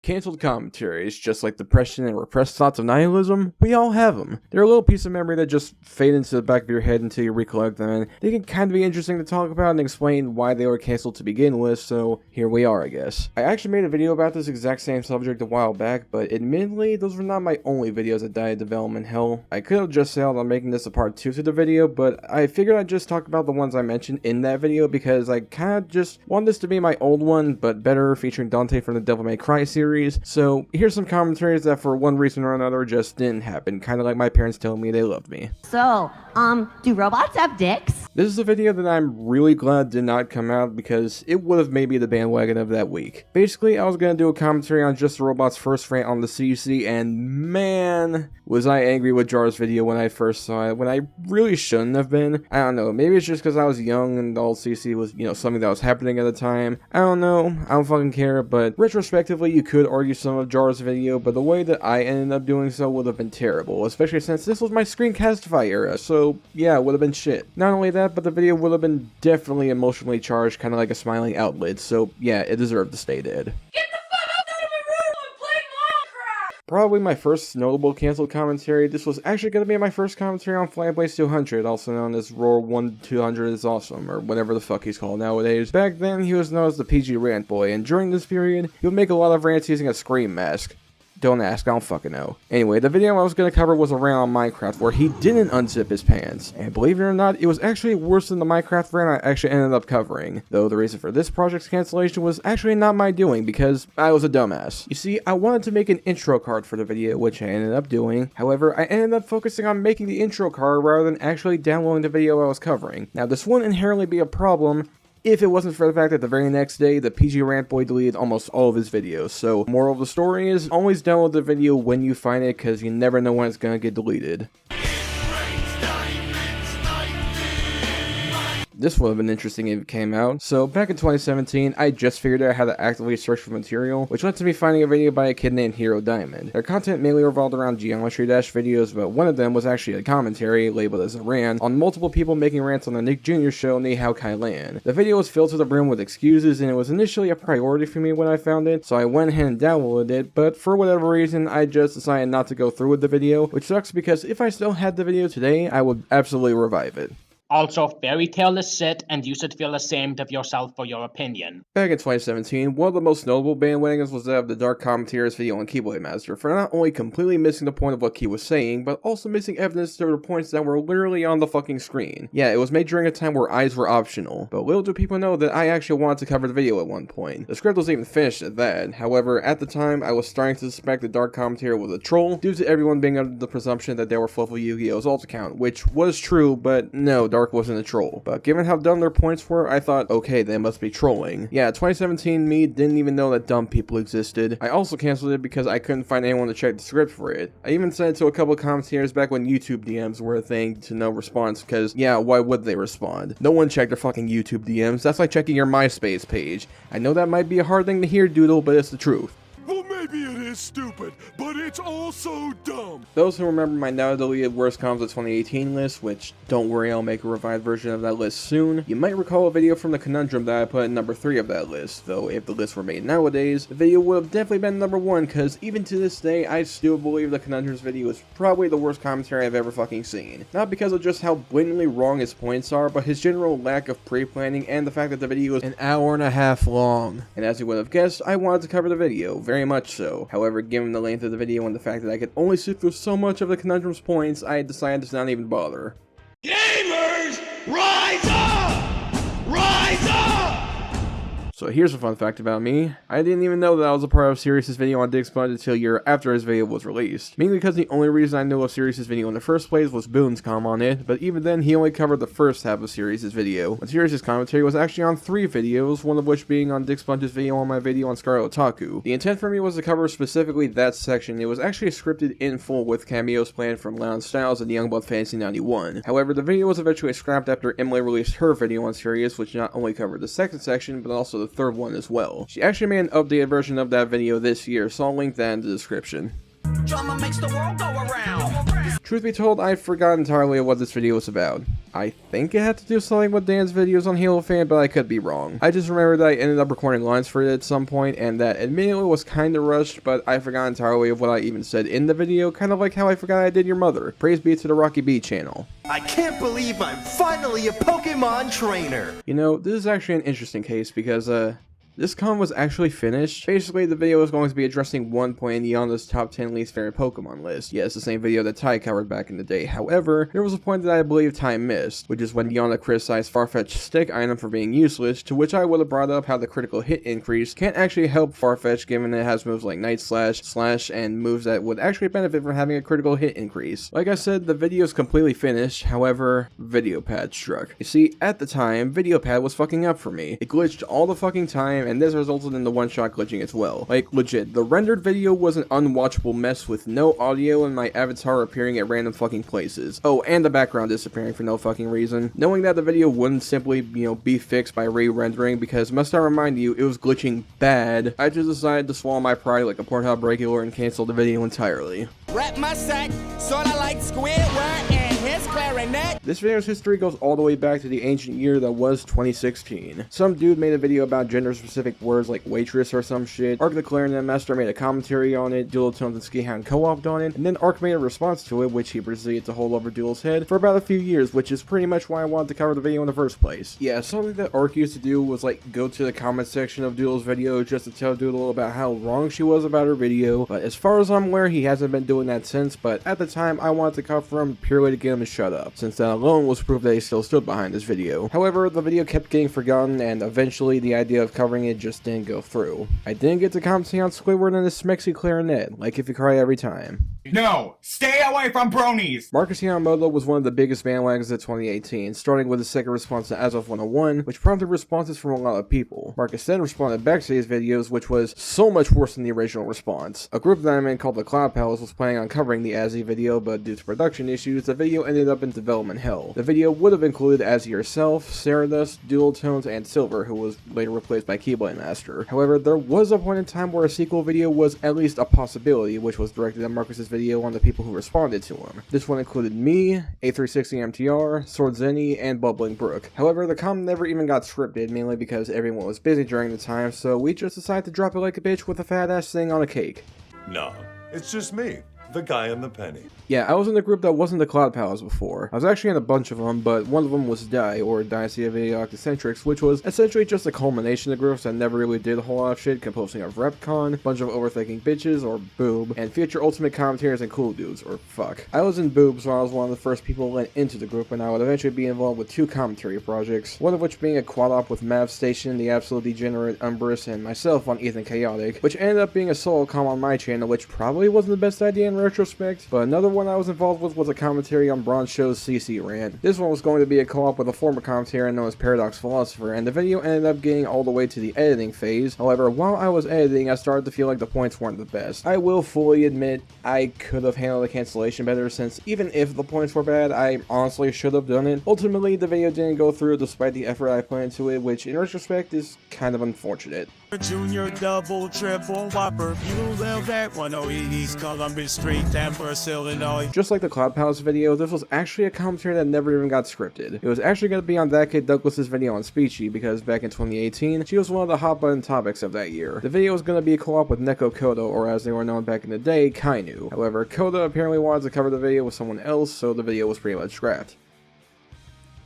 Cancelled commentaries, just like depression and repressed thoughts of nihilism, we all have them. They're a little piece of memory that just fade into the back of your head until you recollect them, and they can kind of be interesting to talk about and explain why they were cancelled to begin with, so here we are, I guess. I actually made a video about this exact same subject a while back, but admittedly, those were not my only videos that died of development hell. I could have just sailed on making this a part 2 to the video, but I figured I'd just talk about the ones I mentioned in that video because I kind of just want this to be my old one, but better, featuring Dante from the Devil May Cry series. So here's some commentaries that for one reason or another just didn't happen, kind of like my parents telling me they loved me. So, do robots have dicks? This is a video that I'm really glad did not come out because it would have made me the bandwagon of that week. Basically, I was going to do a commentary on Just the Robot's first rant on the CC, and man, was I angry with Jar's video when I first saw it, when I really shouldn't have been. I don't know, maybe it's just because I was young and all CC was, something that was happening at the time. I don't know, I don't fucking care, but retrospectively, you could argue some of Jar's video, but the way that I ended up doing so would have been terrible, especially since this was my Screencastify era, so yeah, it would have been shit. Not only that, but the video would have been definitely emotionally charged, kind of like a smiling outlet, so yeah, it deserved to stay dead. Get the fuck out of my room! I'm playing Minecraft! Probably my first notable canceled commentary. This was actually going to be my first commentary on Flyblaze 200, also known as Roar 1200 is Awesome, or whatever the fuck he's called nowadays. Back then, he was known as the PG Rant Boy, and during this period, he would make a lot of rants using a scream mask. Don't ask, I don't fucking know. Anyway, the video I was going to cover was a rant on Minecraft where he didn't unzip his pants. And believe it or not, it was actually worse than the Minecraft rant I actually ended up covering. Though the reason for this project's cancellation was actually not my doing because I was a dumbass. You see, I wanted to make an intro card for the video, which I ended up doing. However, I ended up focusing on making the intro card rather than actually downloading the video I was covering. Now, this wouldn't inherently be a problem if it wasn't for the fact that the very next day, the PG Rant Boy deleted almost all of his videos. So, moral of the story is, always download the video when you find it, because you never know when it's gonna get deleted. This would have been interesting if it came out. So back in 2017, I just figured out how to actively search for material, which led to me finding a video by a kid named Hero Diamond. Their content mainly revolved around Geometry Dash videos, but one of them was actually a commentary, labeled as a rant, on multiple people making rants on the Nick Jr. show Ni Hao Kai Lan. The video was filled to the brim with excuses, and it was initially a priority for me when I found it, so I went ahead and downloaded it, but for whatever reason, I just decided not to go through with the video, which sucks because if I still had the video today, I would absolutely revive it. Also, fairy tale is shit, and you should feel ashamed of yourself for your opinion. Back in 2017, one of the most notable bandwagons was that of the Dark Commentaries video on Keyblade Master for not only completely missing the point of what Key was saying, but also missing evidence to the points that were literally on the fucking screen. Yeah, it was made during a time where eyes were optional, but little do people know that I actually wanted to cover the video at one point. The script was even finished at that. However, at the time, I was starting to suspect the Dark Commentary was a troll, due to everyone being under the presumption that they were full of Yu-Gi-Oh's alt account, which was true, but no, Dark wasn't a troll. But given how dumb their points were, I thought, okay, they must be trolling. Yeah, 2017 me didn't even know that dumb people existed. I also canceled it because I couldn't find anyone to check the script for it. I even sent it to a couple of commentators back when YouTube DMs were a thing to no response, because yeah, why would they respond? No one checked their fucking YouTube DMs. That's like checking your MySpace page. I know that might be a hard thing to hear, Doodle, but it's the truth. Well, maybe it is stupid, but it's also dumb. Those who remember my now deleted worst comms of 2018 list, which don't worry, I'll make a revived version of that list soon, you might recall a video from the conundrum that I put in number 3 of that list, though if the list were made nowadays, the video would have definitely been number 1, cause even to this day, I still believe the conundrum's video is probably the worst commentary I've ever fucking seen. Not because of just how blatantly wrong his points are, but his general lack of pre-planning and the fact that the video is an hour and a half long. And as you would have guessed, I wanted to cover the video, very much so. However, given the length of the video and the fact that I could only sit through so much of the conundrum's points, I decided to not even bother. Gamers, rise up! Rise up! So here's a fun fact about me. I didn't even know that I was a part of Sirius's video on Dick Sponge until a year after his video was released. Mainly because the only reason I knew of Sirius's video in the first place was Boone's com on it, but even then he only covered the first half of Sirius's video. When Sirius's commentary was actually on 3 videos, one of which being on Dick Sponge's video on my video on Scarlet Otaku. The intent for me was to cover specifically that section. It was actually scripted in full with cameos planned from Leon Styles and Youngblood Fantasy 91. However, the video was eventually scrapped after Emily released her video on Sirius, which not only covered the second section, but also the third one as well. She actually made an updated version of that video this year, so I'll link that in the description. Drama makes the world go around. Truth be told, I forgot entirely what this video was about. I think it had to do something with Dan's videos on Halo Fan, but I could be wrong. I just remember that I ended up recording lines for it at some point, and that admittedly was kinda rushed, but I forgot entirely of what I even said in the video, kind of like how I forgot I did your mother. Praise be to the Rocky B channel. I can't believe I'm finally a Pokemon trainer. You know, this is actually an interesting case because, this con was actually finished. Basically, the video was going to be addressing one point in Yonda's top 10 least favorite Pokemon list. Yes, the same video that Ty covered back in the day. However, there was a point that I believe Ty missed, which is when Yonda criticized Farfetch's stick item for being useless, to which I would have brought up how the critical hit increase can't actually help Farfetch given it has moves like Night Slash, Slash, and moves that would actually benefit from having a critical hit increase. Like I said, the video is completely finished, however, VideoPad struck. You see, at the time, VideoPad was fucking up for me. It glitched all the fucking time, and this resulted in the one-shot glitching as well. Like, legit, the rendered video was an unwatchable mess with no audio and my avatar appearing at random fucking places. Oh, and the background disappearing for no fucking reason. Knowing that the video wouldn't simply, be fixed by re-rendering, because must I remind you, it was glitching bad, I just decided to swallow my pride like a Pornhub regular and cancel the video entirely. Wrap my sack, sorta like Squidward and his clarinet. This video's history goes all the way back to the ancient year that was 2016. Some dude made a video about gender-specific words like waitress or some shit. Ark the Clarinet Master made a commentary on it, Dual Tones and Skihound co-opted on it, and then Ark made a response to it, which he proceeded to hold over Dual's head for about a few years, which is pretty much why I wanted to cover the video in the first place. Yeah, something that Ark used to do was like go to the comment section of Dual's video just to tell Doodle about how wrong she was about her video, but as far as I'm aware, he hasn't been doing that since, but at the time I wanted to cover him purely to get him to shut up, since that alone was proof that he still stood behind this video. However, the video kept getting forgotten, and eventually the idea of covering it just didn't go through. I didn't get to commenting on Squidward and his smexy clarinet, like if you cry every time. No! Stay away from bronies! Marcus Yamamoto was one of the biggest bandwagons of 2018, starting with his second response to As of 101, which prompted responses from a lot of people. Marcus then responded back to these videos, which was so much worse than the original response. A group that I'm in called the Cloud Palace was planning on covering the Azzy video, but due to production issues, the video ended up in development hell. The video would have included Azzy herself, Saradust, Dual Tones, and Silver, who was later replaced by Keyblade Master. However, there was a point in time where a sequel video was at least a possibility, which was directed at Marcus's video on the people who responded to him. This one included me, A360MTR, Sword Zenny, and Bubbling Brook. However, the comment never even got scripted, mainly because everyone was busy during the time, so we just decided to drop it like a bitch with a fat ass thing on a cake. No, it's just me, the guy in the penny. Yeah, I was in a group that wasn't the Cloud Palace before. I was actually in a bunch of them, but one of them was Die, or Dynasty of Video Octocentrics, which was essentially just a culmination of groups that never really did a whole lot of shit, composing of Repcon, bunch of overthinking bitches, or Boob, and future ultimate commentators and cool dudes, or fuck. I was in Boob, so I was one of the first people let into the group, and I would eventually be involved with 2 commentary projects, one of which being a quad-op with Mav Station, the Absolute Degenerate, Umbrus, and myself on Ethan Chaotic, which ended up being a solo com on my channel, which probably wasn't the best idea in retrospect, but another one I was involved with was a commentary on Bronze Show's CC rant. This one was going to be a co-op with a former commentator known as Paradox Philosopher, and the video ended up getting all the way to the editing phase. However, while I was editing, I started to feel like the points weren't the best. I will fully admit, I could have handled the cancellation better, since even if the points were bad, I honestly should have done it. Ultimately, the video didn't go through despite the effort I put into it, which in retrospect is kind of unfortunate. Junior, double, triple, whopper, you will that 108 East Columbus Street, Amherst, Illinois. Just like the Cloud Palace video, this was actually a commentary that never even got scripted. It was actually going to be on That Kid Douglas's video on Speechy, because back in 2018, she was one of the hot button topics of that year. The video was going to be a co-op with Neko Kodo, or as they were known back in the day, Kainu. However, Kodo apparently wanted to cover the video with someone else, so the video was pretty much scrapped.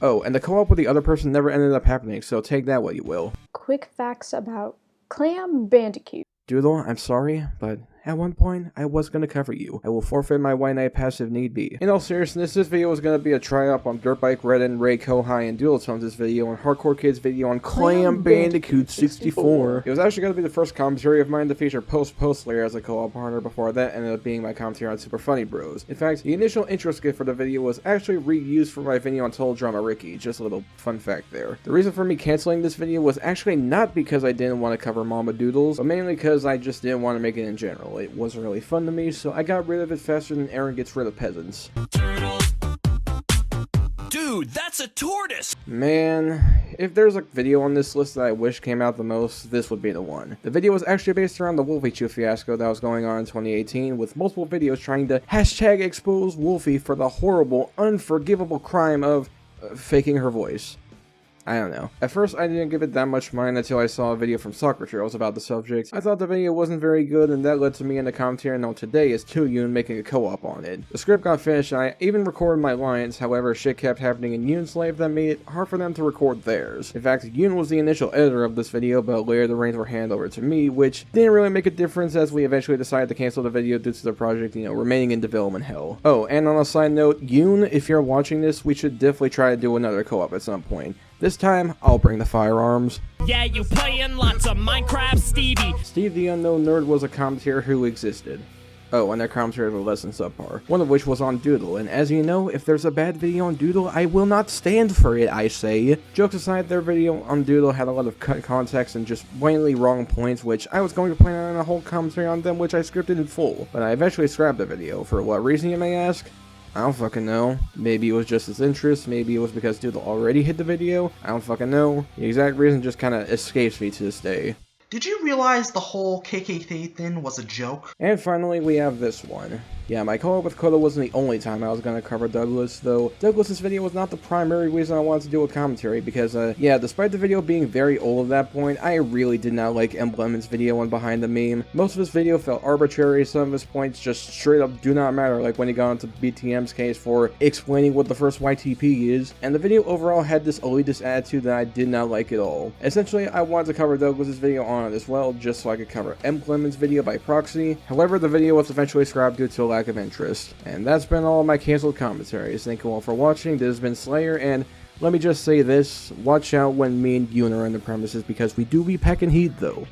Oh, and the co-op with the other person never ended up happening, so take that what you will. Quick facts about Clam Bandicoot. Doodle, I'm sorry, but at one point, I was gonna cover you. I will forfeit my White Knight passive need be. In all seriousness, this video was gonna be a try-up on Dirtbike, Redden, Ray Kohai, and Dual Tones' video, and Hardcore Kid's video on Clam Bandicoot 64. It was actually gonna be the first commentary of mine to feature Post Layer as a co-op partner. Before that ended up being my commentary on Super Funny Bros. In fact, the initial intro skit for the video was actually reused for my video on Total Drama Ricky. Just a little fun fact there. The reason for me canceling this video was actually not because I didn't want to cover Mama Doodles, but mainly because I just didn't want to make it in general. It wasn't really fun to me, so I got rid of it faster than Aaron gets rid of peasants. Dude, that's a tortoise! Man, if there's a video on this list that I wish came out the most, this would be the one. The video was actually based around the Wolfie Chew fiasco that was going on in 2018, with multiple videos trying to hashtag expose Wolfie for the horrible, unforgivable crime of faking her voice. I don't know. At first, I didn't give it that much mind until I saw a video from Soccer Trails about the subject. I thought the video wasn't very good, and that led to me in the commentary on today as 2Yoon making a co-op on it. The script got finished, and I even recorded my lines, however shit kept happening in Yoon's life that made it hard for them to record theirs. In fact, Yoon was the initial editor of this video, but later the reins were handed over to me, which didn't really make a difference as we eventually decided to cancel the video due to the project, remaining in development hell. Oh, and on a side note, Yoon, if you're watching this, we should definitely try to do another co-op at some point. This time, I'll bring the firearms. Yeah, you playing lots of Minecraft, Stevie. Steve the Unknown Nerd was a commentator who existed. Oh, and their commentaries were less than subpar. One of which was on Doodle, and as you know, if there's a bad video on Doodle, I will not stand for it, I say. Jokes aside, their video on Doodle had a lot of cut context and just blatantly wrong points, which I was going to point out in a whole commentary on them, which I scripted in full. But I eventually scrapped the video. For what reason, you may ask? I don't fucking know. Maybe it was just his interest, maybe it was because Doodle already hit the video, I don't fucking know. The exact reason just kinda escapes me to this day. Did you realize the whole KKK thing was a joke? And finally, we have this one. Yeah, my co-op with Kodo wasn't the only time I was going to cover Douglas, though Douglas's video was not the primary reason I wanted to do a commentary, because, yeah, despite the video being very old at that point, I really did not like Emblement's video on Behind the Meme. Most of his video felt arbitrary, some of his points just straight up do not matter, like when he got into BTM's case for explaining what the first YTP is, and the video overall had this elitist attitude that I did not like at all. Essentially, I wanted to cover Douglas's video on it as well, just so I could cover Emblement's video by proxy. However, the video was eventually scrapped due to lack of interest. And that's been all of my canceled commentaries. Thank you all for watching. This has been Slayer, and let me just say this, watch out when me and Yoon are in the premises because we do be pecking heat though.